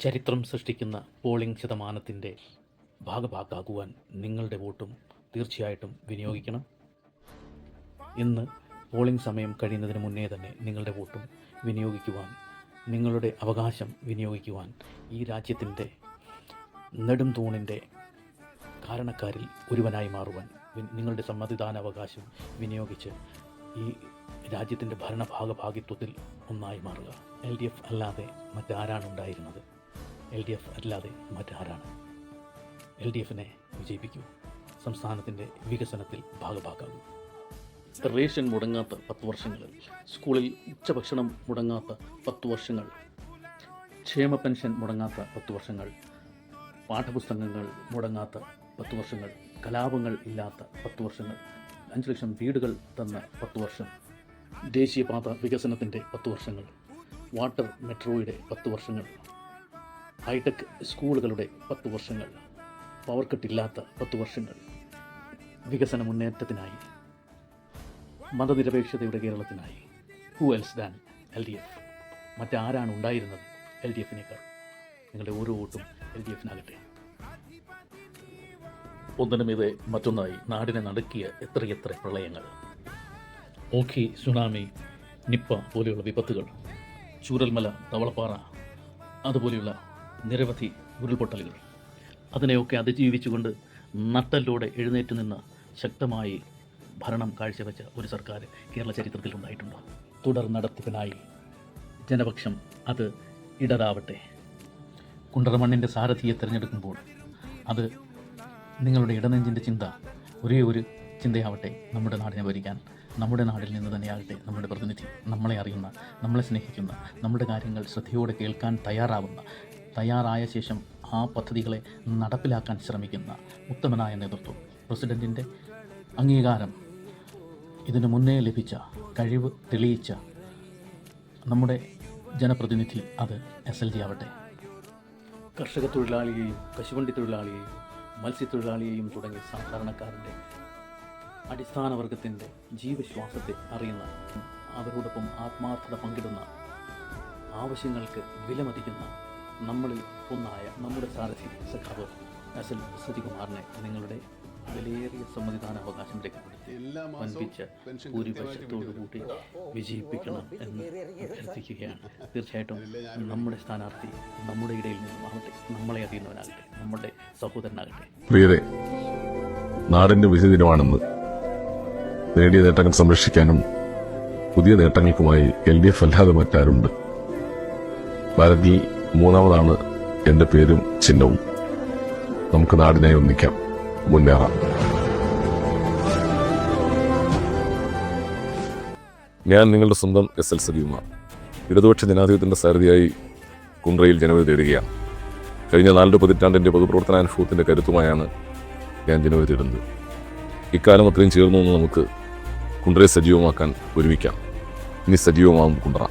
ചരിത്രം സൃഷ്ടിക്കുന്ന പോളിംഗ് ശതമാനത്തിൻ്റെ ഭാഗഭാക്കാകുവാൻ നിങ്ങളുടെ വോട്ടും തീർച്ചയായിട്ടും വിനിയോഗിക്കണം. ഇന്ന് പോളിംഗ് സമയം കഴിയുന്നതിന് മുന്നേ തന്നെ നിങ്ങളുടെ വോട്ടും വിനിയോഗിക്കുവാൻ, നിങ്ങളുടെ അവകാശം വിനിയോഗിക്കുവാൻ, ഈ രാജ്യത്തിൻ്റെ നെടും തൂണിൻ്റെ കാരണക്കാരിൽ ഒരുവനായി മാറുവാൻ നിങ്ങളുടെ സമ്മതിദാനാവകാശം വിനിയോഗിച്ച് ഈ രാജ്യത്തിൻ്റെ ഭരണഭാഗഭാഗിത്വത്തിൽ ഒന്നായി മാറുക. LDF അല്ലാതെ മറ്റാരാണ് ഉണ്ടായിരുന്നത്? LDF അല്ലാതെ മറ്റാരാണ്? LDFനെ വിജയിപ്പിക്കൂ. സംസ്ഥാനത്തിൻ്റെ വികസനത്തിൽ ഭാഗഭാക്കാകൂ. റേഷൻ മുടങ്ങാത്ത 10 വർഷങ്ങൾ, സ്കൂളിൽ ഉച്ചഭക്ഷണം മുടങ്ങാത്ത 10 വർഷങ്ങൾ, ക്ഷേമ പെൻഷൻ മുടങ്ങാത്ത 10 വർഷങ്ങൾ, പാഠപുസ്തകങ്ങൾ മുടങ്ങാത്ത 10 വർഷങ്ങൾ, കലാപങ്ങൾ ഇല്ലാത്ത 10 വർഷങ്ങൾ, 5 ലക്ഷം വീടുകൾ തന്ന 10 വർഷം, ദേശീയപാത വികസനത്തിൻ്റെ 10 വർഷങ്ങൾ, വാട്ടർ മെട്രോയുടെ 10 വർഷങ്ങൾ, ഹൈടെക് സ്കൂളുകളുടെ 10 വർഷങ്ങൾ, പവർ കട്ടില്ലാത്ത 10 വർഷങ്ങൾ, വികസന മുന്നേറ്റത്തിനായി, മതനിരപേക്ഷതയുടെ കേരളത്തിനായി. Who else than LDF? മറ്റാരാണ് ഉണ്ടായിരുന്നത് LDFനേക്കാൾ? നിങ്ങളുടെ ഓരോ വോട്ടും LDFനാകട്ടെ. ഒന്നിനുമീതെ മറ്റൊന്നായി നാടിനെ നടുക്കിയ എത്രയെത്ര പ്രളയങ്ങൾ. ഓഖി, സുനാമി, നിപ്പ പോലെയുള്ള വിപത്തുകൾ, ചൂരൽമല, തവളപ്പാറ, അതുപോലെയുള്ള നിരവധി ഉരുൾപൊട്ടലുകൾ. അതിനെയൊക്കെ അതിജീവിച്ചുകൊണ്ട് നട്ടലോടെ എഴുന്നേറ്റ് നിന്ന് ശക്തമായി ഭരണം കാഴ്ചവെച്ച ഒരു സർക്കാർ കേരള ചരിത്രത്തിൽ ഉണ്ടായിട്ടുണ്ട്. തുടർ നടത്തിപ്പിനായി ജനപക്ഷം അത് ഇടതാവട്ടെ. കുണ്ടറമണ്ണിൻ്റെ സാരഥിയെ തിരഞ്ഞെടുക്കുമ്പോൾ അത് നിങ്ങളുടെ ഇടനെഞ്ചിൻ്റെ ചിന്ത ഒരേ ഒരു ചിന്തയാവട്ടെ, നമ്മുടെ നാടിനെ ഭരിക്കാൻ. നമ്മുടെ നാടിൽ നിന്ന് തന്നെയാകട്ടെ നമ്മുടെ പ്രതിനിധി. നമ്മളെ അറിയുന്ന, നമ്മളെ സ്നേഹിക്കുന്ന, നമ്മുടെ കാര്യങ്ങൾ ശ്രദ്ധയോടെ കേൾക്കാൻ തയ്യാറായ ശേഷം ആ പദ്ധതികളെ നടപ്പിലാക്കാൻ ശ്രമിക്കുന്ന ഉത്തമനായ നേതൃത്വം. പ്രസിഡൻറ്റിൻ്റെ അംഗീകാരം ഇതിനു മുന്നേ ലഭിച്ച, കഴിവ് തെളിയിച്ച നമ്മുടെ ജനപ്രതിനിധി അത് SLG ആവട്ടെ. കർഷക തൊഴിലാളിയെയും, കശുവണ്ടി തൊഴിലാളിയെയും, മത്സ്യത്തൊഴിലാളിയെയും തുടങ്ങിയ സാധാരണക്കാരൻ്റെ അടിസ്ഥാന വർഗത്തിൻ്റെ ജീവശ്വാസത്തെ അറിയുന്ന, അവരോടൊപ്പം ആത്മാർത്ഥത പങ്കിടുന്ന, ആവശ്യങ്ങൾക്ക് വിലമതിക്കുന്ന നമ്മളിൽ ഒന്നായ നമ്മുടെ സാരഥി സഖാവ് SL സജികുമാറിനെ നിങ്ങളുടെ വിലയേറിയ സമ്മതിദാനാവകാശം രേഖപ്പെടുത്തി വൻപിച്ച ഭൂരിപക്ഷത്തോടുകൂടി വിജയിപ്പിക്കണം എന്ന് അഭ്യർത്ഥിക്കുകയാണ്. തീർച്ചയായിട്ടും നമ്മുടെ സ്ഥാനാർത്ഥി നമ്മുടെ ഇടയിൽ നിന്നുമാകട്ടെ, നമ്മളെ അറിയുന്നവനാകട്ടെ, നമ്മുടെ സഹോദരനാകട്ടെ. പ്രിയരെ, നാടിന്റെ വിജയദിനമാണെന്ന്. നേടിയ നേട്ടങ്ങൾ സംരക്ഷിക്കാനും പുതിയ നേട്ടങ്ങൾക്കുമായി LDF അല്ലാതെ മറ്റാരുണ്ട്? ഭാരതിൽ 3ാമതാണ് എന്റെ പേരും ചിഹ്നവും. നമുക്ക് നാടിനായി ഒന്നിക്കാം, മുന്നേറാം. ഞാൻ നിങ്ങളുടെ സ്വന്തം SL സജികുമാർ. ഇടതുപക്ഷ ജനാധിപത്യത്തിന്റെ സാരഥിയായി കുണ്ട്രയിൽ ജനവിധി തേടുകയാണ്. കഴിഞ്ഞ 4 പതിറ്റാണ്ടിന്റെ പൊതുപ്രവർത്തനാനുഭവത്തിന്റെ കരുത്തുമായാണ് ഞാൻ ജനവിധി തേടുന്നത്. ഇക്കാലം അത്രയും ചേർന്നു നിന്ന് നമുക്ക് കുണ്ട്രയെ സജീവമാക്കാൻ ഒരുമിക്കാം. ഇനി സജീവമാവും കുണ്ട്ര.